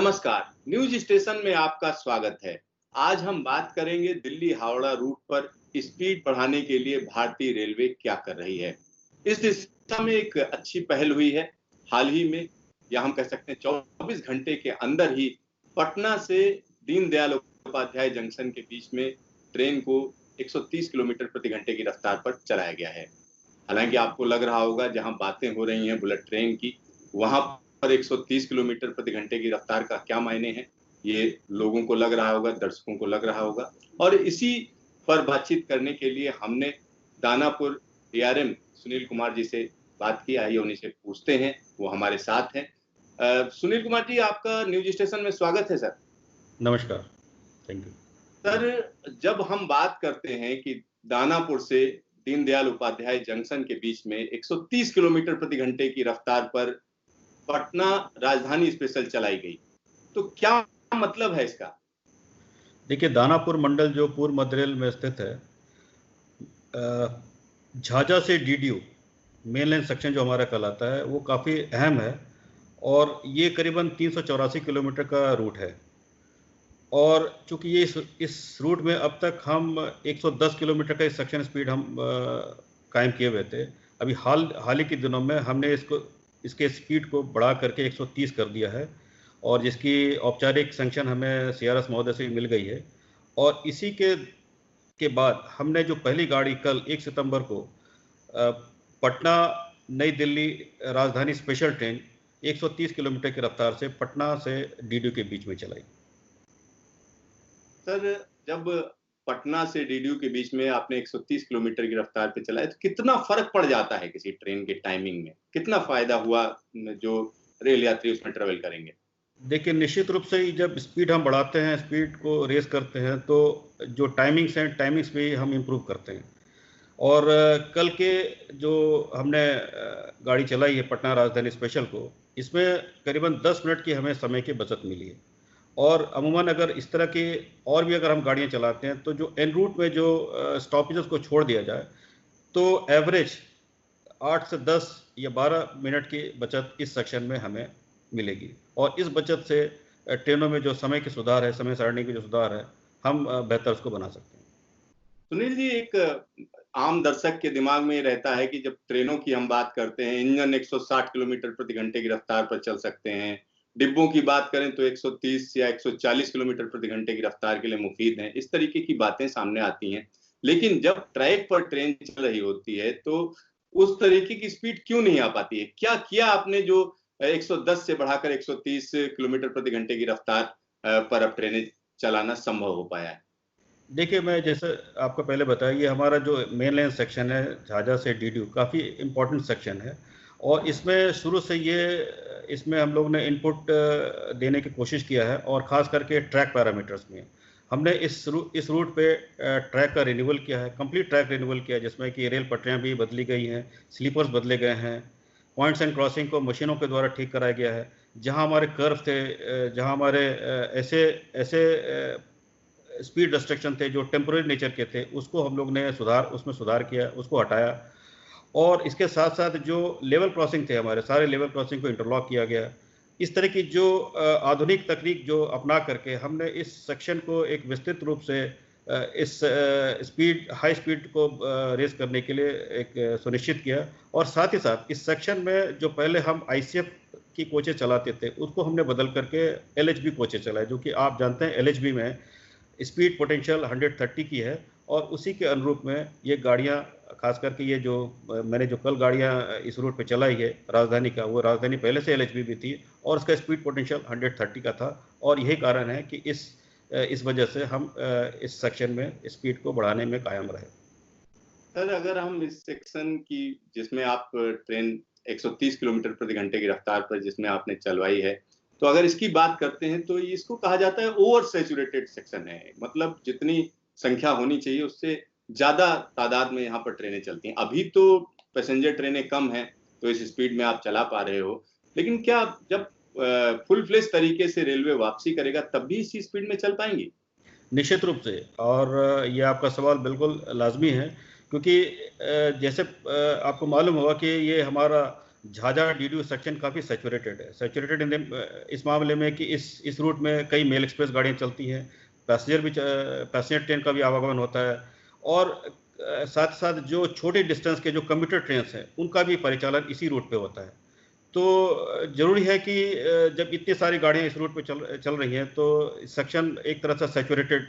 नमस्कार, news station में आपका स्वागत है। आज हम बात करेंगे दिल्ली हावड़ा रूट पर स्पीड बढ़ाने के लिए भारतीय रेलवे क्या कर रही है। इस दिशा में एक अच्छी पहल हुई है। हाल ही में, या हम कह सकते हैं 24 घंटे के अंदर ही पटना से दीनदयाल उपाध्याय जंक्शन के बीच में ट्रेन को 130 किलोमीटर प्रति घंटे की रफ्तार पर चलाया गया है। हालांकि आपको लग रहा होगा जहां बातें हो रही हैं बुलेट ट्रेन की, वहां पर 130 किलोमीटर प्रति घंटे की रफ्तार का क्या मायने हैं, ये लोगों को लग रहा होगा, दर्शकों को लग रहा होगा। और इसी पर बातचीत करने के लिए हमने दानापुर डीआरएम सुनील कुमार जी से बात की। आइए उन्हीं से पूछते हैं, वो हमारे साथ हैं। सुनील कुमार जी, आपका न्यूज स्टेशन में स्वागत है सर। नमस्कार, थैंक यू सर, जब हम बात करते हैं कि दानापुर से दीनदयाल उपाध्याय जंक्शन के बीच में 130 किलोमीटर प्रति घंटे की रफ्तार पर पटना राजधानी स्पेशल चलाई गई, तो क्या मतलब है इसका? देखिए, दानापुर मंडल जो पूर्व मध्य रेल में स्थित है, झाझा से डीडीयू मेन लाइन सेक्शन जो हमारा कहलाता है, वो काफ़ी अहम है और ये करीबन 384 किलोमीटर का रूट है। और चूंकि ये इस रूट में अब तक हम 110 किलोमीटर का इस सेक्शन स्पीड हम कायम किए हुए थे। अभी हाल ही के दिनों में हमने इसके स्पीड को बढ़ा करके 130 कर दिया है और जिसकी औपचारिक सैंक्शन हमें सीआरएस महोदय से मिल गई है। और इसी के बाद हमने जो पहली गाड़ी कल 1 सितंबर को पटना नई दिल्ली राजधानी स्पेशल ट्रेन 130 किलोमीटर की रफ्तार से पटना से डीडीयू के बीच में चलाई। सर, जब पटना से डीडीयू के बीच में आपने 130 किलोमीटर की रफ्तार पे चलाया, तो कितना फर्क पड़ जाता है किसी ट्रेन के टाइमिंग में? कितना फायदा हुआ जो रेल यात्री उसमें ट्रेवल करेंगे? देखिए, निश्चित रूप से जब स्पीड हम बढ़ाते हैं, स्पीड को रेस करते हैं, तो जो टाइमिंग्स हैं, टाइमिंग्स पे हम इम्प्रूव करते हैं। और कल के जो हमने गाड़ी चलाई है पटना राजधानी स्पेशल को, इसमें करीबन 10 मिनट की हमें समय की बचत मिली है। और अमूमन अगर इस तरह की और भी अगर हम गाड़ियां चलाते हैं, तो जो एन रूट में जो स्टॉपेजेस को छोड़ दिया जाए, तो एवरेज 8 से 10 या 12 मिनट की बचत इस सेक्शन में हमें मिलेगी। और इस बचत से ट्रेनों में जो समय की सुधार है, समय सारणी की जो सुधार है, हम बेहतर उसको बना सकते हैं। सुनील जी, एक आम दर्शक के दिमाग में रहता है कि जब ट्रेनों की हम बात करते हैं, इंजन 160 किलोमीटर प्रति घंटे की रफ्तार पर चल सकते हैं, डिब्बों की बात करें तो 130 या 140 किलोमीटर प्रति घंटे की रफ्तार के लिए मुफीद हैं, इस तरीके की बातें सामने आती हैं। लेकिन जब ट्रैक पर ट्रेन चल रही होती है तो उस तरीके की स्पीड क्यों नहीं आ पाती है? क्या किया आपने जो 110 से बढ़ाकर 130 किलोमीटर प्रति घंटे की रफ्तार पर अब ट्रेनें चलाना संभव हो पाया है? देखिए, मैं जैसे आपको पहले बताया, ये हमारा जो मेन लाइन सेक्शन है झाझा से डीडीयू, काफ़ी इम्पोर्टेंट सेक्शन है। और इसमें शुरू से इसमें हम लोग ने इनपुट देने की कोशिश किया है, और ख़ास करके ट्रैक पैरामीटर्स में हमने इस रूट पे ट्रैक का रिन्यूअल किया है, कंप्लीट ट्रैक रिन्यूअल किया है, जिसमें कि रेल पटरियाँ भी बदली गई हैं, स्लीपर्स बदले गए हैं, पॉइंट्स एंड क्रॉसिंग को मशीनों के द्वारा ठीक कराया गया है। जहाँ हमारे कर्व थे, जहाँ हमारे ऐसे स्पीड रेस्ट्रिक्शन थे जो टेम्पोररी नेचर के थे, उसको हम लोग ने उसमें सुधार किया, उसको हटाया। और इसके साथ साथ जो लेवल क्रॉसिंग थे, हमारे सारे लेवल क्रॉसिंग को इंटरलॉक किया गया। इस तरह की जो आधुनिक तकनीक जो अपना करके हमने इस सेक्शन को एक विस्तृत रूप से इस हाई स्पीड को रेस करने के लिए एक सुनिश्चित किया। और साथ ही साथ इस सेक्शन में जो पहले हम आईसीएफ की कोचें चलाते थे, उसको हमने बदल करके एलएचबी कोचें चलाए, जो कि आप जानते हैं एलएचबी में स्पीड पोटेंशियल 130 की है। और उसी के अनुरूप में ये गाड़ियाँ, खास करके ये जो मैंने जो कल गाड़ियाँ इस रूट पे चलाई है राजधानी का, वो राजधानी पहले से एलएचबी भी थी और उसका स्पीड पोटेंशियल 130 का था। और यही कारण है कि इस वजह से हम इस सेक्शन में स्पीड को बढ़ाने में कायम रहे। सर, अगर हम इस सेक्शन की, जिसमें आप ट्रेन 130 किलोमीटर प्रति घंटे की रफ्तार पर जिसमें आपने चलवाई है, तो अगर इसकी बात करते हैं तो इसको कहा जाता है ओवर सैचुरेटेड सेक्शन है। मतलब जितनी संख्या होनी चाहिए उससे ज्यादा तादाद में यहाँ पर ट्रेनें चलती हैं। अभी तो पैसेंजर ट्रेनें कम हैं, तो इस स्पीड में आप चला पा रहे हो, लेकिन क्या जब फुल फ्लेश तरीके से रेलवे वापसी करेगा तब भी इसी स्पीड में चल पाएंगी? निश्चित रूप से। और ये आपका सवाल बिल्कुल लाजमी है, क्योंकि जैसे आपको मालूम होगा कि ये हमारा झाझा डीडीयू सेक्शन काफ़ी सैचुरेटेड है, सैचुरेटेड इस मामले में कि इस रूट में कई मेल एक्सप्रेस गाड़ियाँ चलती हैं, पैसेंजर ट्रेन का भी आवागमन होता है, और साथ साथ जो छोटे डिस्टेंस के जो कम्यूटर ट्रेन हैं उनका भी परिचालन इसी रूट पे होता है। तो ज़रूरी है कि जब इतनी सारी गाड़ियाँ इस रूट पे चल रही हैं तो सेक्शन एक तरह से सैचुरेटेड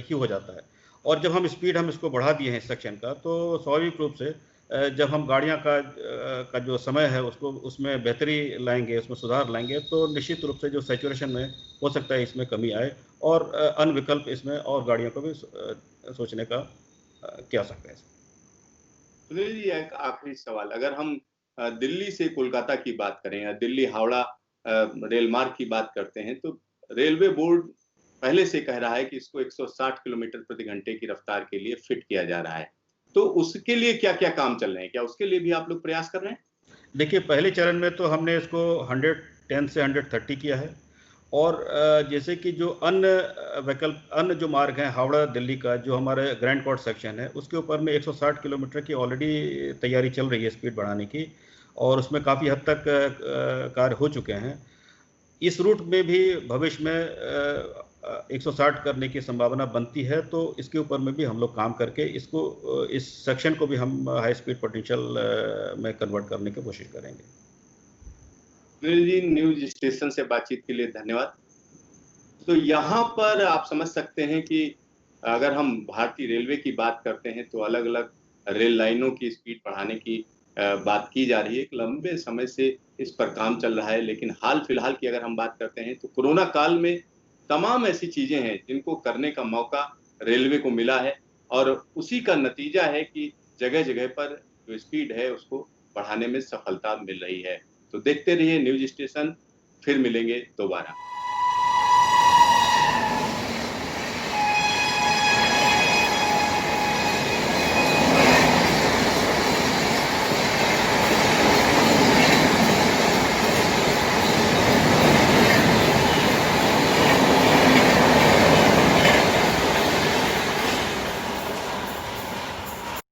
ही हो जाता है। और जब हम इसको बढ़ा दिए हैं इस सेक्शन का, तो स्वाभाविक रूप से जब हम गाड़ियाँ का जो समय है उसको उसमें बेहतरी लाएंगे, उसमें सुधार लाएंगे, तो निश्चित रूप से जो सैचुरेशन में हो सकता है इसमें कमी आए, और अन्य विकल्प इसमें और गाड़ियों को भी सोचने का किया सकते हैं। सुनील जी, एक आखिरी सवाल, अगर हम दिल्ली से कोलकाता की बात करें या दिल्ली हावड़ा रेल मार्ग की बात करते हैं, तो रेलवे बोर्ड पहले से कह रहा है कि इसको 160 किलोमीटर प्रति घंटे की रफ्तार के लिए फिट किया जा रहा है, तो उसके लिए क्या क्या काम चल रहे हैं? क्या उसके लिए भी आप लोग प्रयास कर रहे हैं? देखिए, पहले चरण में तो हमने इसको 110 से 130 किया है, और जैसे कि जो अन्य जो मार्ग हैं हावड़ा दिल्ली का, जो हमारे ग्रैंड कोर्ट सेक्शन है, उसके ऊपर में 160 किलोमीटर की ऑलरेडी तैयारी चल रही है स्पीड बढ़ाने की, और उसमें काफ़ी हद तक कार्य हो चुके हैं। इस रूट में भी भविष्य में 160 करने की संभावना बनती है, तो इसके ऊपर में भी हम लोग काम करके इस सेक्शन को भी हम हाई स्पीड पोटेंशियल में कन्वर्ट करने की कोशिश करेंगे। सुनील जी, न्यूज स्टेशन से बातचीत के लिए धन्यवाद। तो यहाँ पर आप समझ सकते हैं कि अगर हम भारतीय रेलवे की बात करते हैं तो अलग अलग रेल लाइनों की स्पीड बढ़ाने की बात की जा रही है। एक लंबे समय से इस पर काम चल रहा है, लेकिन हाल फिलहाल की अगर हम बात करते हैं तो कोरोना काल में तमाम ऐसी चीजें हैं जिनको करने का मौका रेलवे को मिला है, और उसी का नतीजा है कि जगह जगह पर जो स्पीड है उसको बढ़ाने में सफलता मिल रही है। तो देखते रहिए न्यूज स्टेशन, फिर मिलेंगे दोबारा।